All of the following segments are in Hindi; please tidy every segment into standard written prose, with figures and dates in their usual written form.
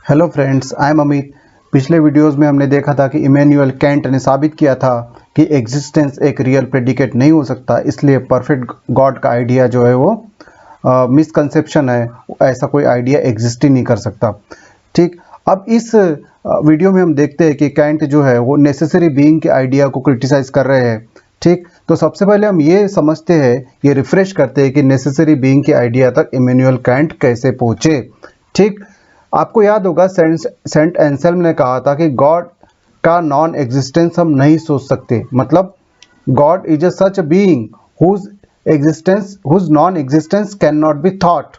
Hello friends, I am Amit. पिछले वीडियोस में हमने देखा था कि इमैनुअल कैंट ने साबित किया था कि एग्जिस्टेंस एक रियल प्रेडिकेट नहीं हो सकता, इसलिए परफेक्ट गॉड का आइडिया जो है वो मिसकंसेप्शन है। ऐसा कोई आइडिया एग्जिस्ट ही नहीं कर सकता। ठीक, अब इस वीडियो में हम देखते हैं कि कैंट जो है वो नेसेसरी बीइंग के आइडिया को क्रिटिसाइज कर रहे हैं। ठीक, तो सबसे पहले हम ये समझते हैं, ये रिफ्रेश करते हैं कि नेसेसरी बीइंग के आइडिया तक इमैनुअल कैंट कैसे पहुंचे। ठीक, आपको याद होगा सेंट एंसेल्म ने कहा था कि गॉड का नॉन एग्जिस्टेंस हम नहीं सोच सकते। मतलब God is a such being whose non existence can not be thought.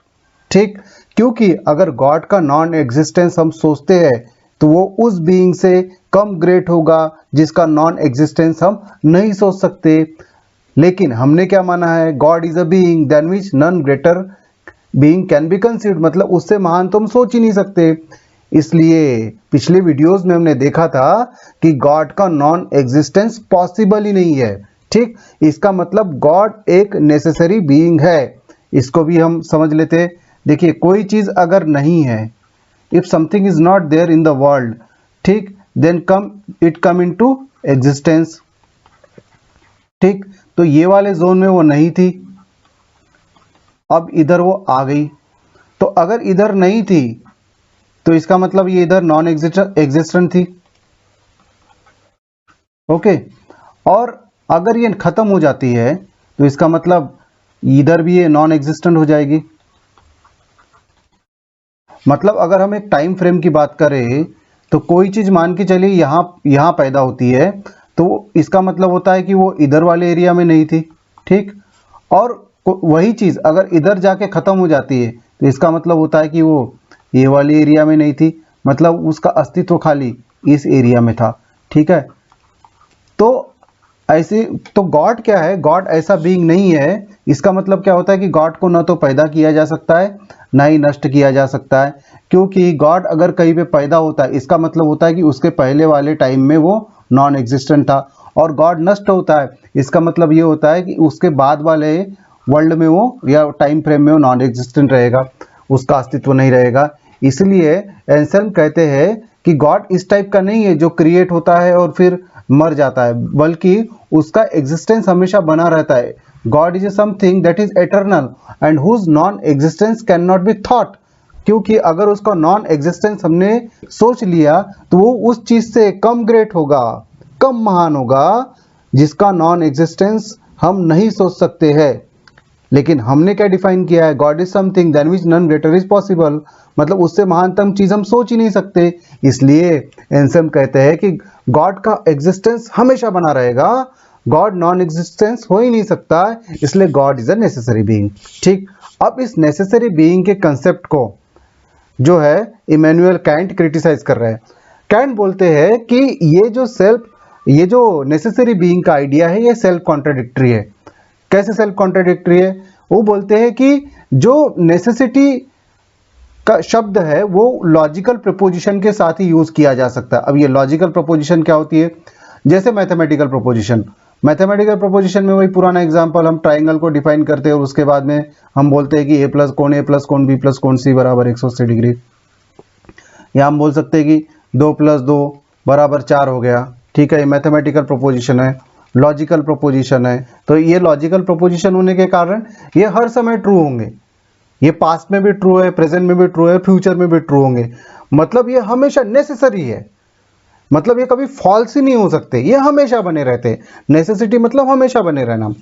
ठीक, क्योंकि अगर गॉड का नॉन एग्जिस्टेंस हम सोचते हैं तो वो उस बीइंग से कम ग्रेट होगा जिसका नॉन एग्जिस्टेंस हम नहीं सोच सकते। लेकिन हमने क्या माना है, God is a being than which none greater being can be conceived, मतलब उससे महान तो हम सोच ही नहीं सकते। इसलिए पिछले वीडियोस में हमने देखा था कि गॉड का नॉन एग्जिस्टेंस पॉसिबल ही नहीं है। ठीक, इसका मतलब गॉड एक नेसेसरी बीइंग है। इसको भी हम समझ लेते। देखिए, कोई चीज अगर नहीं है, if something is not there in the world, ठीक, देन कम इनटू एग्जिस्टेंस। ठीक, तो ये वाले जोन में वो नहीं थी, अब इधर वो आ गई। तो अगर इधर नहीं थी तो इसका मतलब ये इधर नॉन एग्जिस्टेंट थी। ओके, और अगर ये खत्म हो जाती है तो इसका मतलब इधर भी ये नॉन एग्जिस्टेंट हो जाएगी। मतलब अगर हम एक टाइम फ्रेम की बात करें तो कोई चीज मान के चलिए यहां पैदा होती है, तो इसका मतलब होता है कि वो इधर वाले एरिया में नहीं थी। ठीक, और वही चीज अगर इधर जाके खत्म हो जाती है तो इसका मतलब होता है कि वो ये वाली एरिया में नहीं थी, मतलब उसका अस्तित्व खाली इस एरिया में था। ठीक है, तो ऐसे तो गॉड क्या है, गॉड ऐसा बीइंग नहीं है। इसका मतलब क्या होता है कि गॉड को ना तो पैदा किया जा सकता है ना ही नष्ट किया जा सकता है, क्योंकि गॉड अगर कहीं पे पैदा होता है इसका मतलब होता है कि उसके पहले वाले टाइम में वो नॉन एग्जिस्टेंट था। और गॉड नष्ट होता है इसका मतलब ये होता है कि उसके बाद वाले वर्ल्ड में वो या टाइम फ्रेम में वो नॉन एग्जिस्टेंट रहेगा, उसका अस्तित्व नहीं रहेगा। इसलिए एंसेल्म कहते हैं कि गॉड इस टाइप का नहीं है जो क्रिएट होता है और फिर मर जाता है, बल्कि उसका एग्जिस्टेंस हमेशा बना रहता है। God is something that is eternal and whose non existence can not be thought, क्योंकि अगर उसका नॉन एग्जिस्टेंस हमने सोच लिया तो वो उस चीज से कम ग्रेट होगा, कम महान होगा जिसका नॉन एग्जिस्टेंस हम नहीं सोच सकते हैं। लेकिन हमने क्या डिफाइन किया है, God is something than which none greater is possible, मतलब उससे महानतम चीज हम सोच ही नहीं सकते। इसलिए एंसेल्म कहते हैं कि गॉड का एग्जिस्टेंस हमेशा बना रहेगा, गॉड नॉन एग्जिस्टेंस हो ही नहीं सकता, इसलिए God is a necessary being. ठीक, अब इस नेसेसरी बीइंग के कंसेप्ट को जो है इमैनुअल कैंट क्रिटिसाइज कर रहे हैं। कैंट बोलते हैं कि ये जो नेसेसरी बीइंग का आइडिया है ये सेल्फ कॉन्ट्राडिक्टरी है। कैसे सेल्फ कॉन्ट्राडिक्टरी है? वो बोलते हैं कि जो नेसेसिटी का शब्द है वो लॉजिकल प्रपोजिशन के साथ ही यूज किया जा सकता है। अब ये लॉजिकल प्रपोजिशन क्या होती है? जैसे मैथमेटिकल प्रपोजिशन। मैथमेटिकल प्रपोजिशन में वही पुराना एग्जांपल, हम ट्राइंगल को डिफाइन करते हैं और उसके बाद में हम बोलते हैं कि ए प्लस कोण बी प्लस कोण सी बराबर 180 डिग्री। या हम बोल सकते हैं कि 2 + 2 बराबर 4 हो गया। ठीक है, ये मैथमेटिकल प्रपोजिशन है, लॉजिकल प्रपोजिशन है। तो ये लॉजिकल प्रपोजिशन होने के कारण ये हर समय ट्रू होंगे। ये पास्ट में भी ट्रू है, प्रेजेंट में भी ट्रू है, फ्यूचर में भी ट्रू होंगे। मतलब ये हमेशा नेसेसरी है, मतलब ये कभी फॉल्स ही नहीं हो सकते, ये हमेशा बने रहते। नेसेसिटी मतलब हमेशा बने रहना।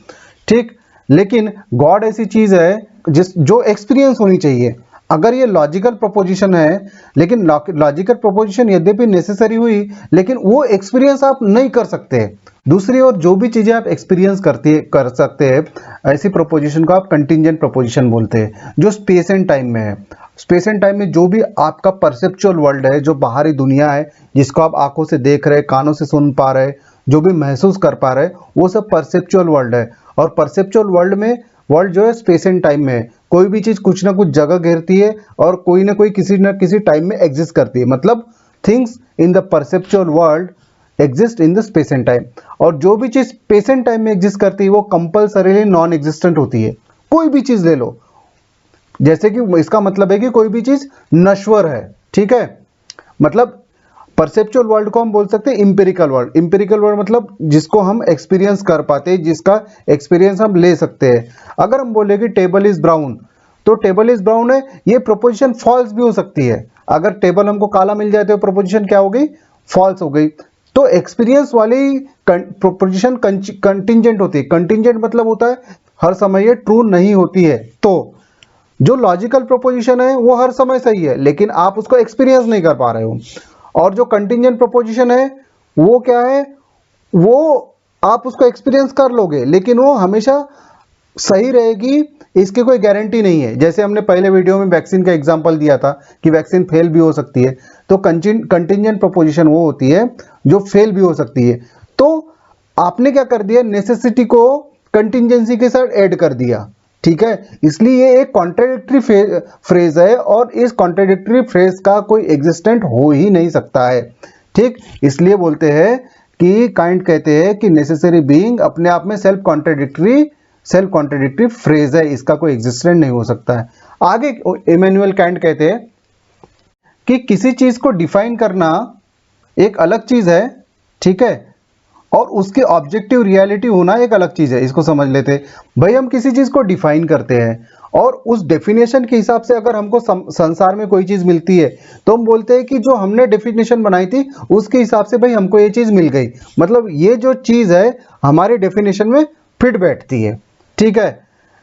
ठीक, लेकिन गॉड ऐसी चीज है जो एक्सपीरियंस होनी चाहिए। अगर ये लॉजिकल प्रोपोजिशन है, लेकिन लॉजिकल प्रोपोजिशन यद्यपि नेसेसरी हुई, लेकिन वो एक्सपीरियंस आप नहीं कर सकते। दूसरी ओर जो भी चीजें आप एक्सपीरियंस कर सकते हैं, ऐसी प्रोपोजिशन को आप कंटिंजेंट प्रोपोजिशन बोलते हैं, जो स्पेस एंड टाइम में है। स्पेस एंड टाइम में जो भी आपका परसेप्चुअल वर्ल्ड है, जो बाहरी दुनिया है जिसको आप आंखों से देख रहे, कानों से सुन पा रहे, जो भी महसूस कर पा रहे, वो सब परसेप्चुअल वर्ल्ड है। और परसेप्चुअल वर्ल्ड जो है स्पेस एंड टाइम में है। कोई भी चीज कुछ ना कुछ जगह घेरती है और कोई ना कोई किसी ना किसी टाइम में एग्जिस्ट करती है। मतलब things in the perceptual world exist in the space and time. और जो भी चीज स्पेस एंड टाइम में एग्जिस्ट करती है वो कंपल्सरीली नॉन एग्जिस्टेंट होती है। कोई भी चीज ले लो, जैसे कि इसका मतलब है कि कोई भी चीज नश्वर है। ठीक है, मतलब परसेप्चुअल वर्ल्ड को हम बोल सकते हैं इंपेरिकल वर्ल्ड। इंपेरिकल वर्ल्ड मतलब जिसको हम एक्सपीरियंस कर पाते हैं, जिसका एक्सपीरियंस हम ले सकते हैं। अगर हम बोले कि टेबल इज ब्राउन, तो टेबल इज ब्राउन है, ये प्रोपोजिशन फॉल्स भी हो सकती है। अगर टेबल हमको काला मिल जाए तो प्रोपोजिशन क्या हो गई, फॉल्स हो गई। तो एक्सपीरियंस वाली प्रोपोजिशन कंटिंजेंट होती है। कंटिंजेंट मतलब होता है हर समय ये ट्रू नहीं होती है। तो जो लॉजिकल प्रोपोजिशन है वो हर समय सही है, लेकिन आप उसको एक्सपीरियंस नहीं कर पा रहे हो। और जो कंटिंजेंट प्रोपोजिशन है वो क्या है, वो आप उसको एक्सपीरियंस कर लोगे, लेकिन वो हमेशा सही रहेगी इसकी कोई गारंटी नहीं है। जैसे हमने पहले वीडियो में वैक्सीन का एग्जांपल दिया था कि वैक्सीन फेल भी हो सकती है। तो कंटिंजेंट प्रोपोजिशन वो होती है जो फेल भी हो सकती है। तो आपने क्या कर दिया, नेसेसिटी को कंटिंजेंसी के साथ ऐड कर दिया, ठीक है। इसलिए ये एक कॉन्ट्राडिक्टरी फ्रेज है और इस कॉन्ट्राडिक्टरी फ्रेज का कोई एग्जिस्टेंट हो ही नहीं सकता है, ठीक। इसलिए बोलते हैं कि काइंट कहते हैं कि नेसेसरी बीइंग अपने आप में सेल्फ कॉन्ट्राडिक्टरी फ्रेज है, इसका कोई एग्जिस्टेंट नहीं हो सकता है। आगे इमैनुअल काइंट कहते हैं कि किसी चीज को डिफाइन करना एक अलग चीज है, ठीक है, और उसकी ऑब्जेक्टिव रियलिटी होना एक अलग चीज है। इसको समझ लेते हैं भाई। हम किसी चीज को डिफाइन करते हैं और उस डेफिनेशन के हिसाब से अगर हमको संसार में कोई चीज मिलती है तो हम बोलते हैं कि जो हमने डेफिनेशन बनाई थी उसके हिसाब से भाई हमको ये चीज मिल गई, मतलब ये जो चीज है हमारे डेफिनेशन में फिट बैठती है, ठीक है।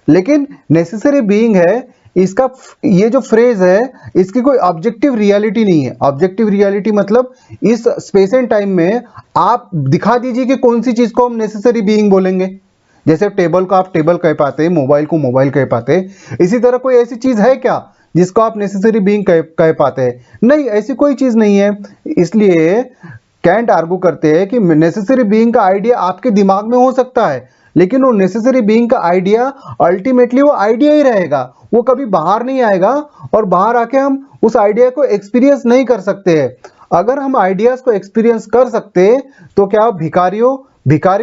लेकिन नेसेसरी बीइंग है, इसका ये जो फ्रेज है इसकी कोई ऑब्जेक्टिव रियलिटी नहीं है। ऑब्जेक्टिव रियलिटी मतलब इस स्पेस एंड टाइम में आप दिखा दीजिए कि कौन सी चीज को हम नेसेसरी बीइंग बोलेंगे। जैसे टेबल को आप टेबल कह पाते, मोबाइल को मोबाइल कह पाते, इसी तरह कोई ऐसी चीज है क्या जिसको आप नेसेसरी बीइंग कह पाते हैं? नहीं, ऐसी कोई चीज नहीं है। इसलिए कैंट आर्गू करते हैं कि नेसेसरी बीइंग का आइडिया आपके दिमाग में हो सकता है, लेकिन वो नेसेसरी बीइंग का आइडिया अल्टीमेटली वो आइडिया ही रहेगा, वो कभी बाहर नहीं आएगा और बाहर आके हम उस आइडिया को एक्सपीरियंस नहीं कर सकते हैं। अगर हम आइडियाज को एक्सपीरियंस कर सकते तो क्या भिखारी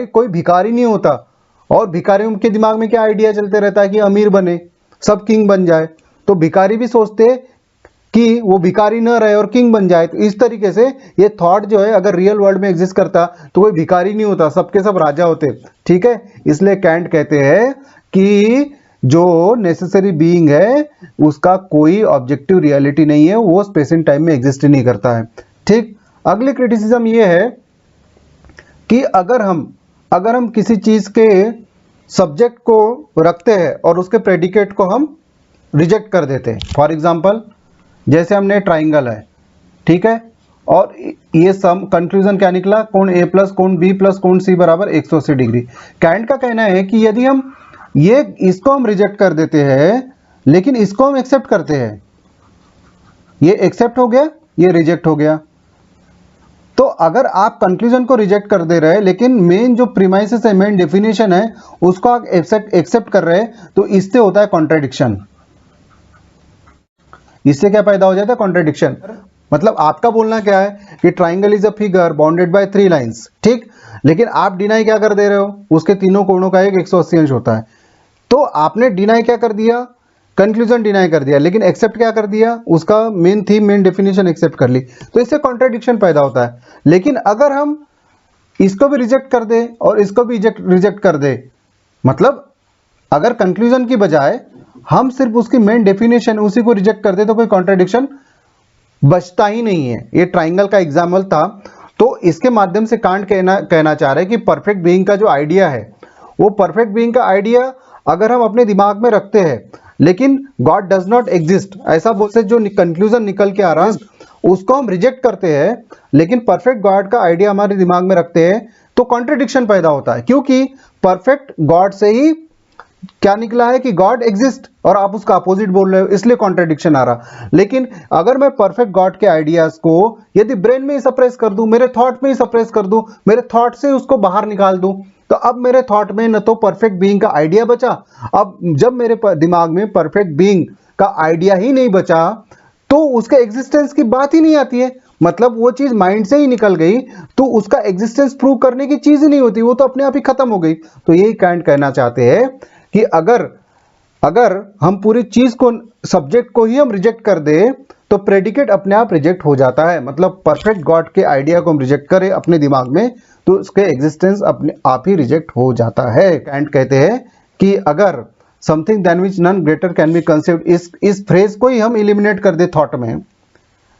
कोई भिखारी नहीं होता। और भिखारियों के दिमाग में क्या आइडिया चलते रहता है कि अमीर बने, सब किंग बन जाए। तो भिखारी भी सोचते कि वो भिखारी न रहे और किंग बन जाए। तो इस तरीके से ये थॉट जो है अगर रियल वर्ल्ड में एग्जिस्ट करता तो कोई भिखारी नहीं होता, सबके सब राजा होते, ठीक है। इसलिए कैंट कहते हैं कि जो नेसेसरी बीइंग है उसका कोई ऑब्जेक्टिव रियलिटी नहीं है, वो स्पेस एंड टाइम में एग्जिस्ट नहीं करता है, ठीक। अगली क्रिटिसिज्म ये है कि अगर हम किसी चीज के सब्जेक्ट को रखते हैं और उसके प्रेडिकेट को हम रिजेक्ट कर देते हैं। फॉर एग्जांपल जैसे हमने ट्राइंगल है, ठीक है, और ये सम कंक्लूजन क्या निकला, कोण ए प्लस कोण बी प्लस कोण सी बराबर 180 डिग्री। कैंट का कहना है कि यदि हम इसको हम रिजेक्ट कर देते हैं लेकिन इसको हम एक्सेप्ट करते हैं, ये एक्सेप्ट हो गया, ये रिजेक्ट हो गया। तो अगर आप कंक्लूजन को रिजेक्ट कर दे रहे हैं लेकिन मेन जो प्रीमाइसेस है, मेन डेफिनेशन है, उसको आप एक्सेप्ट कर रहे हैं, तो इससे होता है कॉन्ट्रडिक्शन। इससे क्या पैदा हो जाता है, कॉन्ट्रडिक्शन। मतलब आपका बोलना क्या है कि triangle is a figure bounded by 3 lines, ठीक, लेकिन आप डिनाई क्या कर दे रहे हो, उसके तीनों कोणों का एक 180 अंश होता है। तो आपने डिनाई क्या कर दिया, कंक्लूजन डिनाई कर दिया, लेकिन एक्सेप्ट क्या कर दिया, उसका main theme, main definition accept कर ली। तो इससे कॉन्ट्रडिक्शन पैदा होता है। लेकिन अगर हम इसको भी रिजेक्ट कर दे और इसको भी रिजेक्ट कर दे, मतलब अगर कंक्लूजन की बजाय हम सिर्फ उसकी मेन डेफिनेशन उसी को रिजेक्ट कर दे तो कोई कॉन्ट्रडिक्शन बचता ही नहीं है। ये ट्राइंगल का एग्जाम्पल था। तो इसके माध्यम से कांट कहना चाह रहे हैं कि परफेक्ट बीइंग का जो आइडिया है, वो परफेक्ट बीइंग का आइडिया अगर हम अपने दिमाग में रखते हैं लेकिन गॉड डज नॉट एग्जिस्ट, ऐसा बोलते जो कंक्लूजन निकल के आ रहा है उसको हम रिजेक्ट करते हैं लेकिन परफेक्ट गॉड का आइडिया हमारे दिमाग में रखते हैं, तो कॉन्ट्रडिक्शन पैदा होता है। क्योंकि परफेक्ट गॉड से ही क्या निकला है कि गॉड एग्जिस्ट और आप उसका अपोजिट बोल रहे हो, इसलिए कॉन्ट्रडिक्शन आ रहा। लेकिन अगर मैं परफेक्ट गॉड के आइडियाज को यदि ब्रेन में ही सप्रेस कर दूं, मेरे थॉट में ही सप्रेस कर दूं, मेरे थॉट से उसको बाहर निकाल दूं, तो अब मेरे थॉट में न तो परफेक्ट बीइंग का आइडिया बचा। अब जब मेरे दिमाग में परफेक्ट बीइंग का आइडिया ही नहीं बचा तो उसके एग्जिस्टेंस की बात ही नहीं आती है। मतलब वो चीज माइंड से ही निकल गई तो उसका एग्जिस्टेंस प्रूव करने की चीज ही नहीं होती, वो तो अपने आप ही खत्म हो गई। तो यही काइंट कहना चाहते हैं कि अगर हम पूरी चीज को, सब्जेक्ट को ही हम रिजेक्ट कर दे तो प्रेडिकेट अपने आप रिजेक्ट हो जाता है। मतलब परफेक्ट गॉड के आइडिया को हम रिजेक्ट करें अपने दिमाग में तो उसके एग्जिस्टेंस अपने आप ही रिजेक्ट हो जाता है। कैंट कहते हैं कि अगर something than which none greater can be conceived, इस फ्रेज को ही हम इलिमिनेट कर दे थॉट में,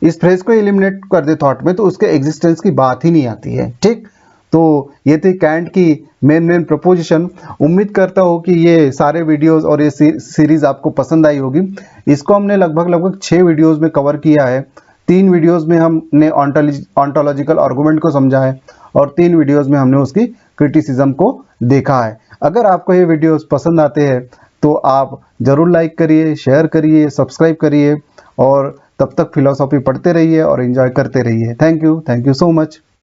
इस फ्रेज को इलिमिनेट कर दे थॉट में, तो उसके एग्जिस्टेंस की बात ही नहीं आती है। ठीक, तो ये थी कैंट की मेन प्रपोजिशन। उम्मीद करता हूँ कि ये सारे वीडियोस और ये सीरीज आपको पसंद आई होगी। इसको हमने लगभग 6 वीडियोस में कवर किया है। 3 वीडियोस में हमने ऑन्टोलॉजिकल आर्गुमेंट को समझा है और 3 वीडियोस में हमने उसकी क्रिटिसिज्म को देखा है। अगर आपको ये वीडियोस पसंद आते हैं तो आप जरूर लाइक करिए, शेयर करिए, सब्सक्राइब करिए और तब तक फिलॉसफी पढ़ते रहिए और एंजॉय करते रहिए। Thank you so much.